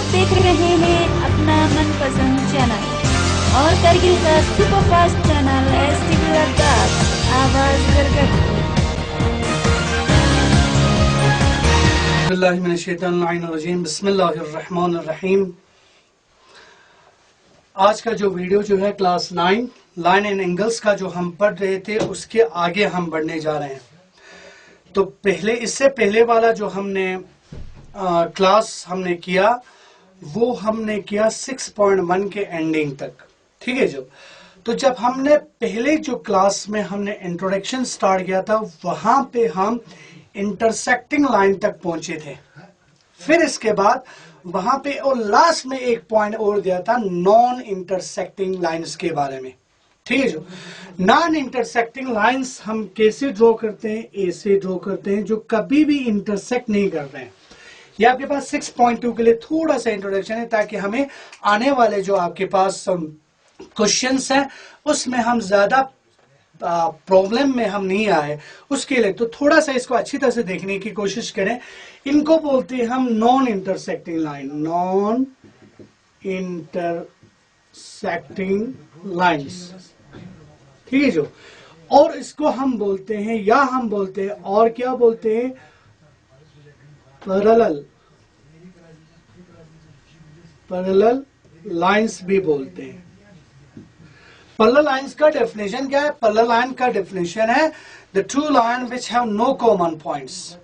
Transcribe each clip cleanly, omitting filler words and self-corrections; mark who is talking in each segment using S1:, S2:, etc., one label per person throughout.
S1: देख रहे हैं अपना मनपसंद चैनल और करगिल का सुपरफास्ट चैनल STV लद्दाख आवाज करगल।
S2: बिस्मिल्लाहिर्रहमानिर्रहीम। आज का जो वीडियो जो है क्लास 9 लाइन एंड एंगल्स का जो हम पढ़ रहे थे उसके आगे हम बढ़ने जा रहे हैं। तो इससे पहले वाला जो हमने क्लास हमने किया वो हमने किया 6.1 के एंडिंग तक, ठीक है। तो जब हमने पहले जो क्लास में हमने इंट्रोडक्शन स्टार्ट किया था वहां पे हम इंटरसेक्टिंग लाइन तक पहुंचे थे। फिर इसके बाद वहां पे और लास्ट में एक पॉइंट और दिया था नॉन इंटरसेक्टिंग लाइंस के बारे में, ठीक है। नॉन इंटरसेक्टिंग लाइंस हम कैसे ड्रॉ करते हैं, ऐसे ड्रॉ करते हैं जो कभी भी इंटरसेक्ट नहीं कर रहे हैं। ये आपके पास 6.2 के लिए थोड़ा सा इंट्रोडक्शन है ताकि हमें आने वाले जो आपके पास क्वेश्चंस हैं उसमें हम ज्यादा प्रॉब्लम में हम नहीं आए उसके लिए। तो थोड़ा सा इसको अच्छी तरह से देखने की कोशिश करें। इनको बोलते हैं हम non intersecting line, non intersecting lines, ठीक है जो। और इसको हम बोलते हैं या हम बोलते हैं और क्या बोलते हैं, पैरेलल लाइंस भी बोलते हैं। पैरेलल लाइंस का डेफिनेशन क्या है? पैरेलल लाइन का डेफिनेशन है the two line which have no common points.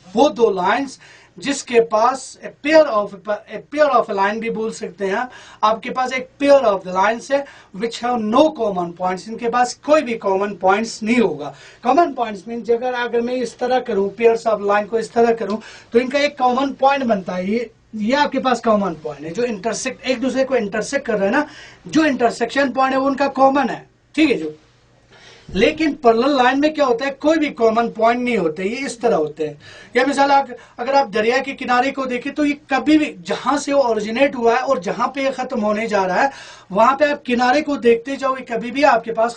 S2: वो दो लाइंस जिसके पास ए पेयर ऑफ लाइन भी बोल सकते हैं। आपके पास एक पेयर ऑफ द लाइंस है which have no common points. इनके पास कोई भी कॉमन पॉइंट्स नहीं होगा। कॉमन पॉइंट्स मीन अगर मैं इस तरह करूं, पेयर्स ऑफ लाइन को इस तरह करूं तो इनका एक कॉमन पॉइंट बनता है। ये आपके पास कॉमन पॉइंट है जो इंटरसेक्ट एक दूसरे को इंटरसेक्ट कर रहे हैं ना, जो इंटरसेक्शन पॉइंट है वो उनका कॉमन है, ठीक है जो। लेकिन पैरेलल लाइन में क्या होता है, कोई भी कॉमन पॉइंट नहीं होते, ये इस तरह होते हैं। या मिसाल अगर आप दरिया के किनारे को देखें तो ये कभी भी जहां से वो ओरिजिनेट हुआ है और जहां पे ये खत्म होने जा रहा है वहां पे आप किनारे को देखते जाओ, कभी भी आपके पास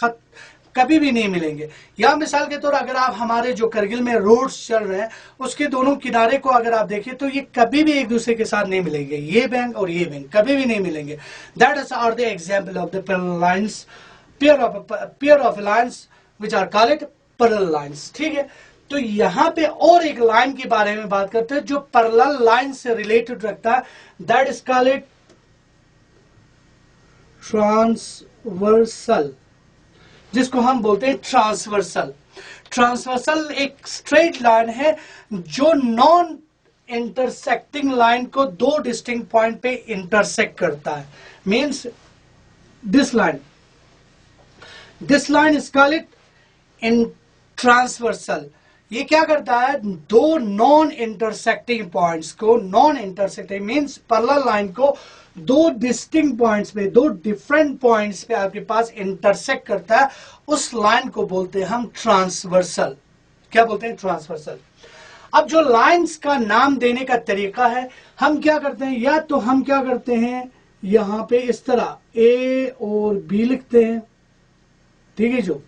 S2: कभी भी नहीं मिलेंगे। या मिसाल के तौर अगर आप हमारे जो करगिल में रोड्स चल रहे हैं उसके दोनों किनारे को अगर आप देखें तो ये कभी भी एक दूसरे के साथ नहीं मिलेंगे। ये बैंक और ये बैंक कभी भी नहीं मिलेंगे। That is are the example of the parallel lines, pair of lines which are called it parallel lines, ठीक है। तो यहां पे और एक लाइन के बारे में बात करते हैं जो पैरेलल लाइन से रिलेटेड रखता है। That is called it transversal, जिसको हम बोलते हैं ट्रांसवर्सल। ट्रांसवर्सल एक स्ट्रेट लाइन है जो नॉन इंटरसेक्टिंग लाइन को दो डिस्टिंक्ट पॉइंट पे इंटरसेक्ट करता है। Means this line is called it in transversal. ये क्या करता है, दो नॉन इंटरसेक्टिंग पॉइंट्स को, non intersecting means parallel line को दो डिस्टिंक्ट पॉइंट्स पे, दो डिफरेंट पॉइंट्स पे आपके पास इंटरसेक्ट करता है। उस लाइन को बोलते हैं हम ट्रांसवर्सल। क्या बोलते हैं? ट्रांसवर्सल। अब जो लाइंस का नाम देने का तरीका है, हम क्या करते हैं, या तो हम क्या करते हैं यहां पे इस तरह A और B लिखते हैं, ठीक है जो।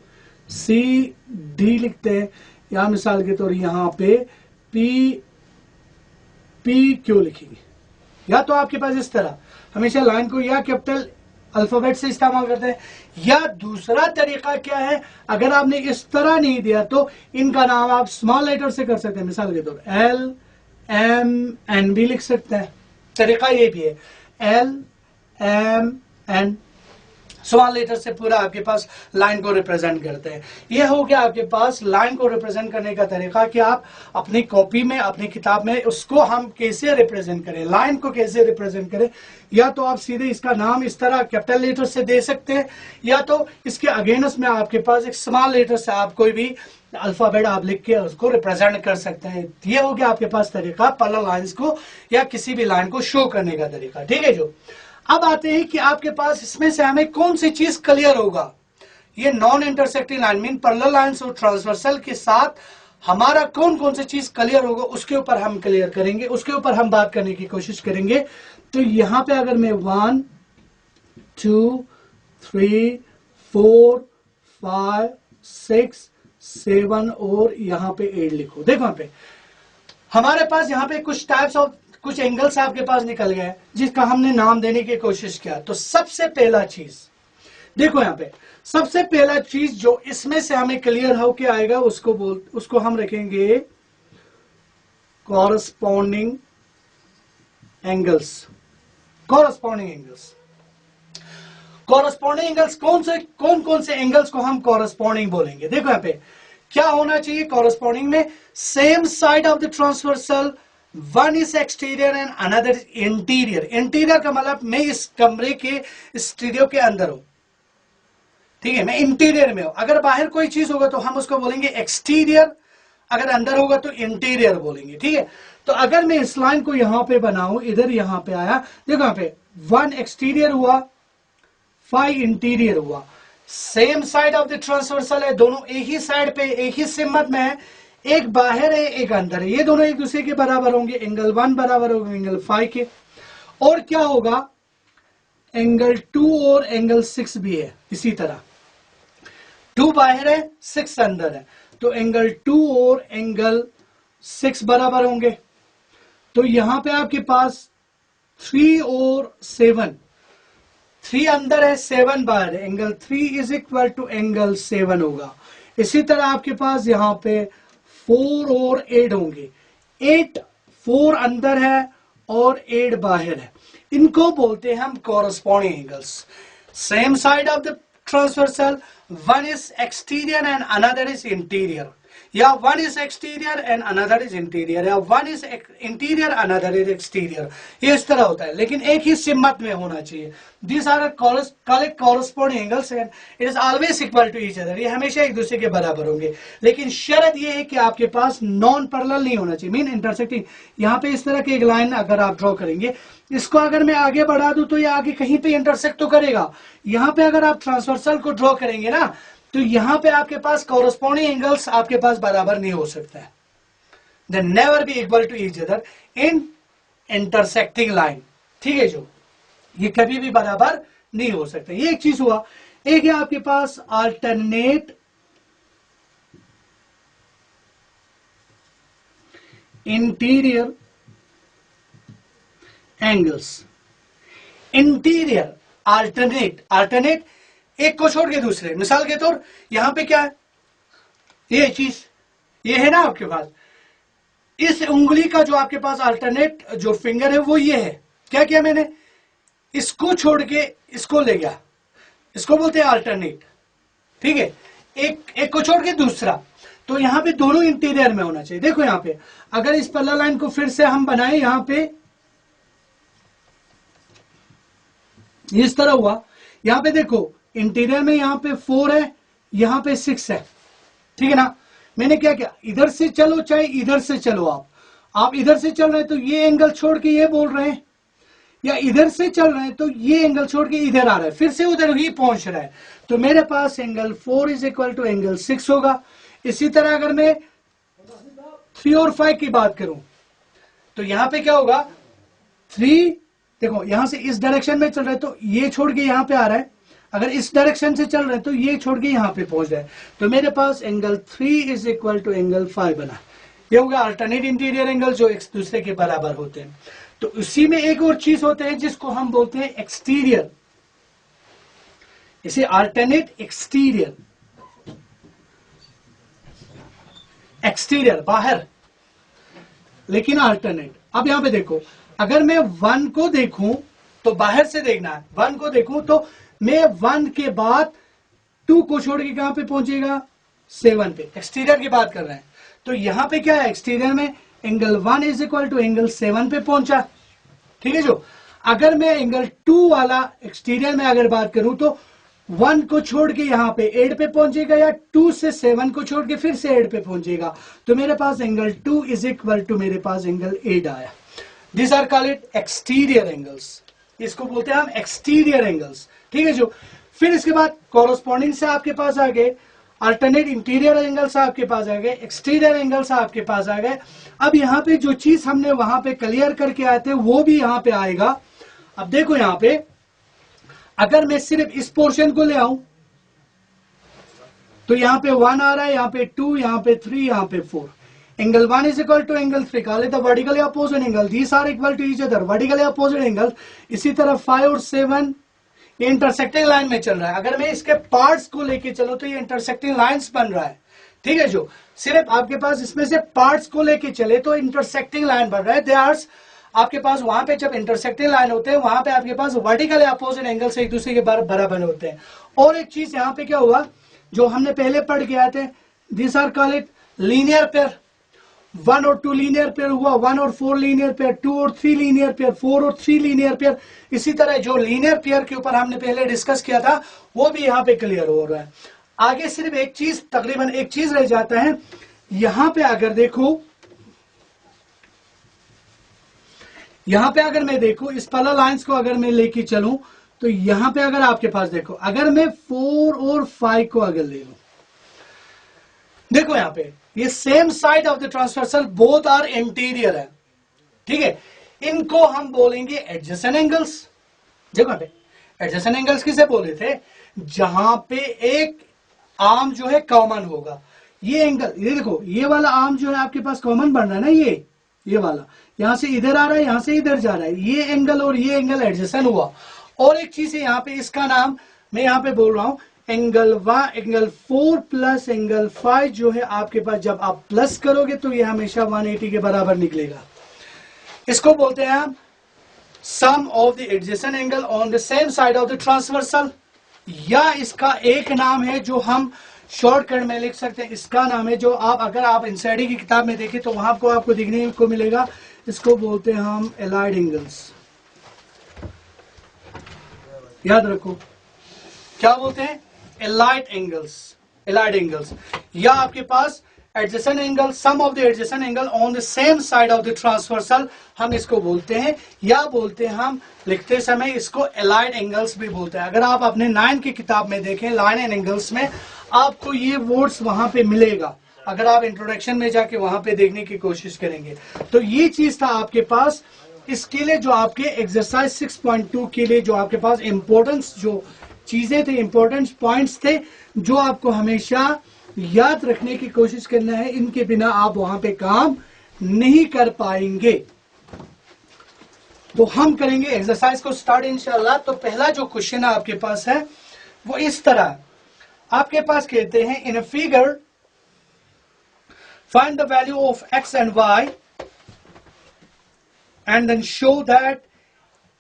S2: CD लिखते हैं, या मिसाल के तौर यहां पे PQ लिखेंगे। या तो आपके पास इस तरह हमेशा लाइन को या कैपिटल अल्फाबेट से इस्तेमाल करते हैं, या दूसरा तरीका क्या है, अगर आपने इस तरह नहीं दिया तो इनका नाम आप स्मॉल लेटर से कर सकते हैं। मिसाल के तौर LMNB लिख सकते हैं। तरीका ये भी है, LMN स्मॉल लेटर से पूरा आपके पास लाइन को रिप्रेजेंट करते हैं। यह हो गया आपके पास लाइन को रिप्रेजेंट करने का तरीका कि आप अपनी कॉपी में, अपनी किताब में उसको हम कैसे रिप्रेजेंट करें, लाइन को कैसे रिप्रेजेंट करें। या तो आप सीधे इसका नाम इस तरह कैपिटल लेटर से दे सकते हैं, या तो इसके अगेंस्ट में आपके पास एक स्मॉल लेटर से आप कोई भी अल्फाबेट आप लिख के उसको रिप्रेजेंट कर सकते हैं। ये हो गया आपके पास तरीका पैरेलल लाइंस को या किसी भी लाइन को शो करने का तरीका, ठीक है जो। अब आते हैं कि आपके पास इसमें से हमें कौन सी चीज क्लियर होगा। ये non intersecting line mean parallel lines और ट्रांसवर्सल के साथ हमारा कौन कौन सी चीज क्लियर होगा उसके ऊपर हम क्लियर करेंगे, उसके ऊपर हम बात करने की कोशिश करेंगे। तो यहां पे अगर मैं 1 2 3 4 5 6 7 और यहां पे 8 लिखो, देखो यहां पे हमारे पास यहाँ पे कुछ टाइप्स ऑफ कुछ एंगल्स आपके पास निकल गए जिसका हमने नाम देने की कोशिश किया। तो सबसे पहला चीज देखो यहां पे, सबसे पहला चीज जो इसमें से हमें क्लियर होके आएगा उसको हम रखेंगे corresponding angles. Corresponding angles, corresponding angles कौन कौन से एंगल्स को हम कॉरस्पॉन्डिंग बोलेंगे? देखो यहां पे क्या होना चाहिए कॉरस्पॉन्डिंग में, same side of the transversal, one is exterior and another is interior. Interior का मतलब मैं इस कमरे के स्टूडियो के अंदर हूं, ठीक है, मैं इंटीरियर में हूं। अगर बाहर कोई चीज होगा तो हम उसको बोलेंगे एक्सटीरियर, अगर अंदर होगा तो इंटीरियर बोलेंगे, ठीक है। तो अगर मैं इस लाइन को यहां पे बनाऊं, इधर यहां पे आया, देखो यहां पे 1 एक्सटीरियर हुआ, 5 इंटीरियर हुआ, same side of the transversal है, दोनों एक ही साइड पे एक ही सिमत में है, एक बाहर है एक अंदर है, ये दोनों एक दूसरे के बराबर होंगे, एंगल 1 बराबर होगा एंगल 5 के। और क्या होगा, एंगल 2 और एंगल 6 भी है इसी तरह, 2 बाहर है 6 अंदर है, तो एंगल 2 और एंगल 6 बराबर होंगे। तो यहां पे आपके पास 3 और 7, 3 अंदर है 7 बाहर है, angle 3 is equal to angle 7 होगा। इसी तरह आपके पास यहां पे 4 और 8 होंगे, 8 4 अंदर है और 8 बाहर है, इनको बोलते हैं हम corresponding angles. Same side of the transversal, one is exterior and another is interior, या one is exterior and another is interior, या one is interior another is exterior, ये इस तरह होता है, लेकिन एक ही सिमत में होना चाहिए। These are called corresponding angles and it is always equal to each other, ये हमेशा एक दूसरे के बराबर होंगे, लेकिन शर्त ये है कि आपके पास नॉन पैरेलल नहीं होना चाहिए, मीन इंटरसेक्टिंग। यहाँ पे इस तरह की एक लाइन अगर आप ड्रॉ करेंगे, इसको अगर मैं आगे बढ़ा दूं तो ये आगे कहीं पे इंटरसेक्ट तो करेगा। यहाँ पे अगर आप ट्रांसवर्सल को ड्रॉ करेंगे ना, तो यहां पे आपके पास कॉरस्पॉन्डिंग एंगल्स आपके पास बराबर नहीं हो सकता है, they never be equal to each other in intersecting line, ठीक है, जो ये कभी भी बराबर नहीं हो सकता। ये एक चीज हुआ। एक है आपके पास alternate interior angles. Interior alternate एक को छोड़ के दूसरे, मिसाल के तौर यहां पे क्या है, ये चीज ये है ना आपके पास, इस उंगली का जो आपके पास अल्टरनेट जो फिंगर है वो ये है। क्या किया मैंने, इसको छोड़ के इसको ले गया, इसको बोलते हैं अल्टरनेट, ठीक है, एक को छोड़ के दूसरा। तो यहां पे दोनों इंटीरियर में होना चाहिए। देखो यहां पे अगर इस पैरेलल लाइन को फिर से हम बनाए, यहां पे इस तरह हुआ, यहां पे देखो इंटीरियर में यहां पे 4 है, यहां पे 6 है, ठीक है ना। मैंने क्या किया, इधर से चलो चाहे इधर से चलो, आप इधर से चल रहे हैं तो ये एंगल छोड़ के ये बोल रहे हैं, या इधर से चल रहे हैं तो ये एंगल छोड़ के इधर आ रहा है, फिर से उधर ही पहुंच रहा है, तो मेरे पास angle 4 is equal to angle 6 होगा। इसी तरह अगर मैं 3 और 5 की बात करूं तो यहां पे क्या होगा, 3 देखो यहां से इस डायरेक्शन में चल रहा है तो ये छोड़ के यहां पे आ रहा है, अगर इस डायरेक्शन से चल रहे हैं तो ये छोड़ के यहां पे पहुंच रहा है, तो मेरे पास angle 3 is equal to angle 5 बना। ये होगा अल्टरनेट इंटीरियर एंगल जो एक दूसरे के बराबर होते हैं। तो उसी में एक और चीज होते हैं जिसको हम बोलते हैं एक्सटीरियर, इसे अल्टरनेट एक्सटीरियर, एक्सटीरियर बाहर लेकिन अल्टरनेट। अब यहां पे देखो, अगर मैं 1 को देखूं तो बाहर से देखना है, 1 को देखूं तो मैं 1 के बाद 2 को छोड़ के कहां पे पहुंचेगा, 7 पे, एक्सटीरियर की बात कर रहे हैं। तो यहां पे क्या है, एक्सटीरियर में angle 1 is equal to angle 7 पे पहुंचा, ठीक है। जो अगर मैं एंगल 2 वाला एक्सटीरियर में अगर बात करूं तो 1 को छोड़ के यहां पे 8 पे पहुंचेगा, या 2 से 7 को छोड़ के फिर से 8 पे पहुंचेगा, तो मेरे पास एंगल 2 इज इक्वल टू मेरे पास एंगल 8 आया। This are called exterior angles, इसको बोलते हैं हम एक्सटीरियर एंगल्स, ठीक है। जो फिर इसके बाद कॉरस्पॉन्डिंग से आपके पास आ गए अल्टरनेट इंटीरियर एंगल्स, आपके पास आ गए एक्सटीरियर एंगल्स, आपके पास आ गए। अब यहां पे जो चीज हमने वहां पे क्लियर करके आए थे वो भी यहां पे आएगा। अब देखो यहां पे अगर मैं सिर्फ इस पोर्शन को ले आऊं तो यहां पे 1 आ रहा है, यहां पे 2, यहां पे 3, यहां पे 4। Angle 1 is equal to angle 3, call it the vertically opposite angle. These are equal to each other, vertically opposite angle. इसी तरह 5 और 7 ये इंटरसेक्टिंग लाइन में चल रहा है. अगर मैं इसके पार्ट्स को लेके चलूं तो ये इंटरसेक्टिंग लाइंस बन रहा है. ठीक है, जो सिर्फ आपके पास इसमें से पार्ट्स को लेके चले तो इंटरसेक्टिंग लाइन बन रहा है. देयर्स आपके पास वहां पे जब इंटरसेक्टिंग लाइन होते हैं वहां पे आपके पास वर्टिकली अपोजिट एंगल से एक दूसरे के बराबर होते हैं. और एक चीज यहाँ पे क्या हुआ जो हमने पहले पढ़ के आए थे, this are call it linear pair. 1 और 2 लीनियर पेयर हुआ, 1 और 4 लीनियर पेयर, 2 और 3 लीनियर पेयर, 4 और 3 लीनियर पेयर. इसी तरह जो लीनियर पेयर के ऊपर हमने पहले डिस्कस किया था वो भी यहाँ पे क्लियर हो रहा है. आगे सिर्फ एक चीज, तकरीबन एक चीज रह जाता है. यहां पे अगर देखो, यहां पे अगर मैं देखूं इस पैरेलल लाइंस को अगर मैं लेके चलूं तो यहां पे अगर आपके पास देखो, अगर मैं 4 और 5 को अगर ले लूं, देखो यहां पे ये same side of the transversal, both are interior है. ठीक है, इनको हम बोलेंगे एडजेसेंट एंगल्स. देखो यहां पे एडजेसेंट एंगल्स किसे बोले थे, जहां पे एक आर्म जो है कॉमन होगा. ये एंगल, ये देखो ये वाला आर्म जो है आपके पास कॉमन बन रहा है ना, ये वाला यहां से इधर आ रहा है, यहां से इधर जा रहा है. ये एंगल और ये एंगल एडजेसेंट हुआ. और एक चीज है यहाँ पे, इसका नाम मैं यहाँ पे बोल रहा हूं एंगल 4 प्लस एंगल 5 जो है आपके पास, जब आप प्लस करोगे तो ये हमेशा 180 के बराबर निकलेगा. इसको बोलते हैं हम sum of the adjacent angle on the same side of the transversal. या इसका एक नाम है जो हम शॉर्टकट में लिख सकते हैं, इसका नाम है जो आप अगर आप एनसीईआरटी की किताब में देखें तो वहां को आपको देखने को मिलेगा, इसको बोलते हैं हम एलाइड एंगल्स. याद रखो क्या बोलते हैं, एलाइड एंगल्स. एलाइड एंगल्स या आपके पास adjacent angle, sum of the adjacent angle on the same side of the transversal हम इसको बोलते हैं. या बोलते हैं हम लिखते समय इसको एलाइड एंगल्स भी बोलते हैं. अगर आप अपने 9 की किताब में देखें लाइन एंड एंगल्स में आपको ये वर्ड्स वहां पे मिलेगा. अगर आप इंट्रोडक्शन में जाके वहां पे देखने की कोशिश करेंगे तो ये चीज था आपके पास. इसके लिए जो आपके एक्सरसाइज 6.2 के लिए जो आपके पास इंपॉर्टेंस जो चीजें थे, इंपॉर्टेंट पॉइंट्स थे जो आपको हमेशा याद रखने की कोशिश करना है. इनके बिना आप वहां पे काम नहीं कर पाएंगे. तो हम करेंगे एक्सरसाइज को स्टार्ट इंशाल्लाह. तो पहला जो क्वेश्चन आपके पास है वो इस तरह आपके पास कहते हैं, in a figure find the value of x and y and then show that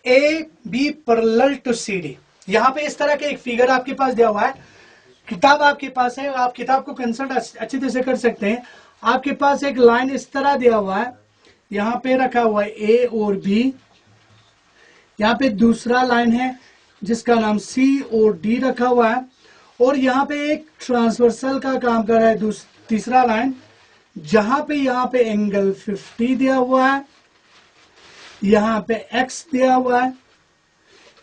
S2: A B parallel to CD. यहां पे इस तरह के एक फिगर आपके पास दिया हुआ है, किताब आपके पास है, आप किताब को कंसल्ट अच्छी तरह से कर सकते हैं. आपके पास एक लाइन इस तरह दिया हुआ है, यहां पे रखा हुआ है A और B. यहां पे दूसरा लाइन है जिसका नाम C और D रखा हुआ है. और यहां पे एक ट्रांसवर्सल का काम कर रहा है तीसरा लाइन, जहां पे यहां पे एंगल 50 दिया हुआ है, यहां पे X दिया हुआ है,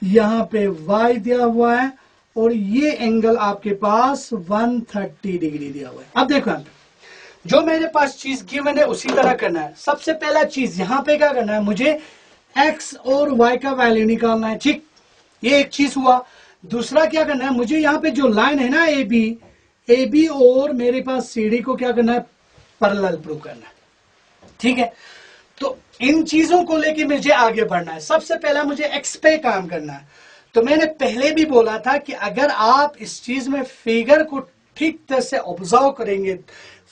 S2: यहां पे Y दिया हुआ है और ये एंगल आपके पास 130 डिग्री दिया हुआ है. अब देखो जो मेरे पास चीज गिवन है उसी तरह करना है. सबसे पहला चीज यहां पे क्या करना है, मुझे X और Y का वैल्यू निकालना है. ठीक, ये एक चीज हुआ. दूसरा क्या करना है, मुझे यहाँ पे जो लाइन है ना ए बी और मेरे पास CD को क्या करना है, पैरेलल प्रूव करना है. ठीक है, तो इन चीजों को लेके मुझे आगे बढ़ना है. सबसे पहला मुझे X पे काम करना है. तो मैंने पहले भी बोला था कि अगर आप इस चीज में फिगर को ठीक तरह से ऑब्जर्व करेंगे,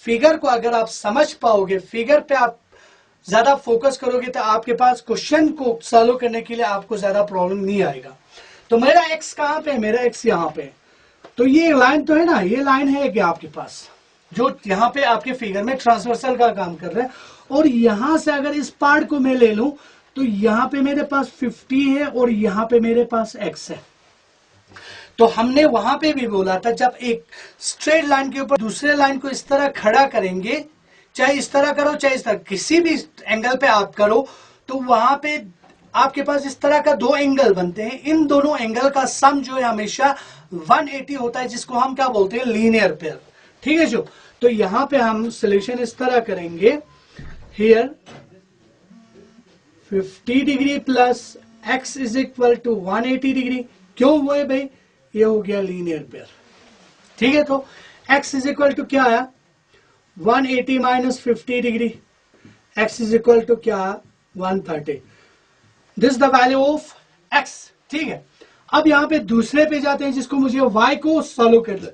S2: फिगर को अगर आप समझ पाओगे, फिगर पे आप ज्यादा फोकस करोगे तो आपके पास क्वेश्चन को सॉल्व करने के लिए आपको ज्यादा प्रॉब्लम नहीं आएगा. तो मेरा X कहां पे है, मेरा X यहां पे. तो ये लाइन तो है ना, ये लाइन है क्या आपके पास जो यहां पे आपके फिगर में ट्रांसवर्सल का काम कर रहा है. और यहां से अगर इस पार्ट को मैं ले लूं तो यहां पे मेरे पास 50 है और यहां पे मेरे पास X है. तो हमने वहां पे भी बोला था जब एक स्ट्रेट लाइन के ऊपर दूसरे लाइन को इस तरह खड़ा करेंगे, चाहे इस तरह करो चाहे इस तरह, किसी भी एंगल पे आप करो, तो वहां पे आपके पास इस तरह का दो एंगल बनते हैं. इन दोनों एंगल का सम जो है हमेशा 180 होता है, जिसको हम क्या बोलते हैं, लीनियर पेयर. ठीक है जो, तो यहां पे हम सोल्यूशन इस तरह करेंगे, here 50 degree plus X is equal to 180 degree. क्यों हुआ है भाई, ये हो गया लीनियर पेयर. ठीक है, तो X इज इक्वल टू क्या आया, 180 minus 50 degree, x is equal to क्या 130। This the value of x। ठीक है, अब यहां पे दूसरे पे जाते हैं जिसको मुझे y को सॉल्व करना।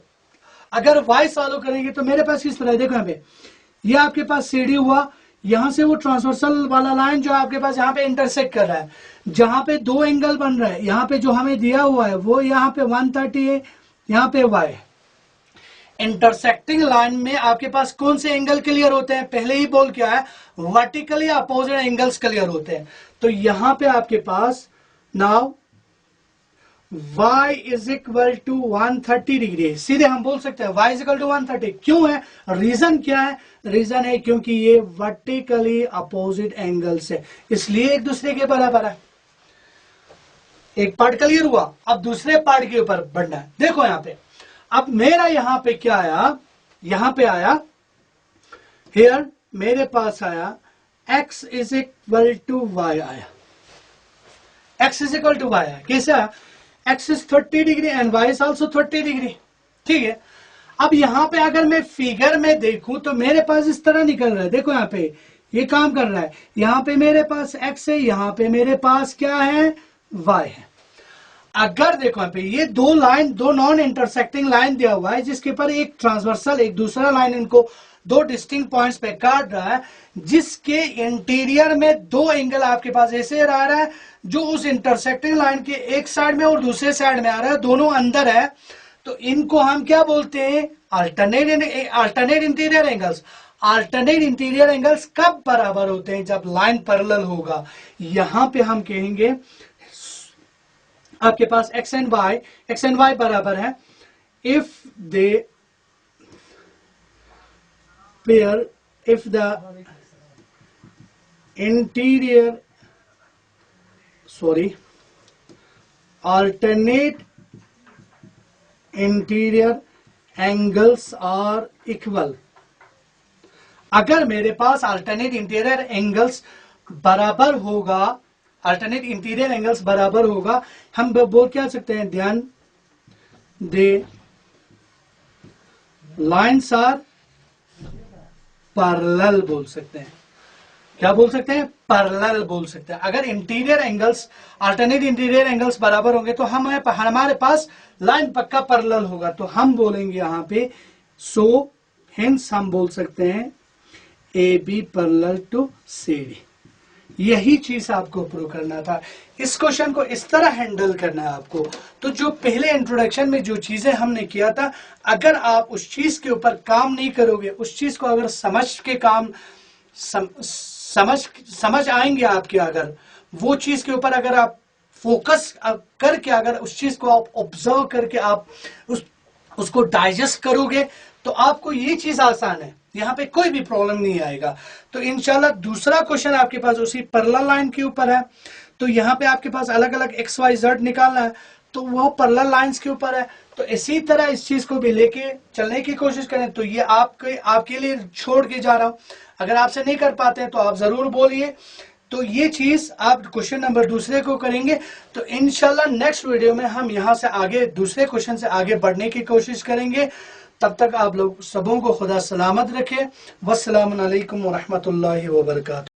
S2: अगर y सॉल्व करेंगे तो मेरे पास किस तरह है, देखो यहाँ पे ये आपके पास सीडी हुआ, यहां से वो ट्रांसवर्सल वाला लाइन जो आपके पास यहाँ पे इंटरसेक्ट कर रहा है, जहां पे दो एंगल बन रहा है, यहाँ पे जो हमें दिया हुआ है वो यहाँ पे 130 है, यहाँ पे y। इंटरसेक्टिंग लाइन में आपके पास कौन से एंगल क्लियर होते हैं, पहले ही बोल क्या है, वर्टिकली अपोजिट एंगल्स क्लियर होते हैं। तो यहां पे आपके पास now y is equal to 130 degree, सीधे हम बोल सकते हैं y इज इक्वल टू 130। क्यों है, रीजन क्या है, रीजन है क्योंकि ये वर्टिकली अपोजिट एंगल्स है, इसलिए एक दूसरे के बराबर है। एक पार्ट क्लियर हुआ, अब दूसरे पार्ट के ऊपर बढ़ना है। देखो यहां पे, अब मेरा यहां पे क्या आया, यहां पे आया हियर मेरे पास आया x is equal to y आया, x is equal to y आया। कैसे आया, x is 30 degree and y is also 30 degree. ठीक है, अब यहां पे अगर मैं फिगर में देखूं तो मेरे पास इस तरह निकल रहा है, देखो यहां पे ये काम कर रहा है, यहां पे मेरे पास x है, यहां पे मेरे पास क्या है y है। अगर देखो यहाँ पे ये दो लाइन, दो नॉन इंटरसेक्टिंग लाइन दिया हुआ है जिसके ऊपर एक ट्रांसवर्सल एक दूसरा लाइन इनको दो डिस्टिंक्ट पॉइंट्स पे काट रहा है, जिसके इंटीरियर में दो एंगल आपके पास ऐसे आ रहा है जो उस इंटरसेक्टिंग लाइन के एक साइड में और दूसरे साइड में आ रहा है, दोनों अंदर है। तो इनको हम क्या बोलते हैं, alternate interior angles. Alternate interior angles कब बराबर होते हैं, जब लाइन पैरेलल होगा। यहां पे हम कहेंगे आपके पास x एंड y बराबर है if they pair, if the interior alternate interior angles are equal. अगर मेरे पास अल्टरनेट इंटीरियर एंगल्स बराबर होगा, अल्टरनेट इंटीरियर एंगल्स बराबर होगा, हम बोल क्या सकते हैं, ध्यान दे लाइन्स आर पैरेलल बोल सकते हैं। क्या बोल सकते हैं, पैरेलल बोल सकते हैं। अगर interior angles, alternate interior angles बराबर होंगे तो हमारे पास लाइन पक्का पैरेलल होगा, तो हम बोलेंगे यहां पे सो हेंस हम बोल सकते हैं A B parallel to C D. यही चीज आपको प्रूव करना था। इस क्वेश्चन को इस तरह हैंडल करना है आपको। तो जो पहले इंट्रोडक्शन में जो चीजें हमने किया था, अगर आप उस चीज के ऊपर काम नहीं करोगे, उस चीज को अगर समझ के काम समझ आएंगे आपके, अगर वो चीज के ऊपर अगर आप फोकस करके, अगर उस चीज को आप ऑब्जर्व करके आप उसको डाइजेस्ट करोगे, तो आपको ये चीज आसान है, यहाँ पे कोई भी प्रॉब्लम नहीं आएगा। तो इंशाल्लाह दूसरा क्वेश्चन आपके पास उसी पैरेलल लाइन के ऊपर है। तो यहाँ पे आपके पास अलग अलग एक्स वाई जेड निकालना है, तो वो पैरेलल लाइंस के ऊपर है। तो इसी तरह इस चीज को भी लेके चलने की कोशिश करें। तो ये आपके लिए छोड़ के जा रहा हूं, अगर आपसे नहीं कर पाते हैं तो आप जरूर बोलिए। तो ये चीज आप क्वेश्चन नंबर दूसरे को करेंगे। तो इंशाल्लाह नेक्स्ट वीडियो में हम यहाँ से आगे दूसरे क्वेश्चन से आगे बढ़ने की कोशिश करेंगे। तब तक आप लोग सबों को खुदा सलामत रखे। वस्सलामु अलैकुम व रहमतुल्लाहि व बरकातहू।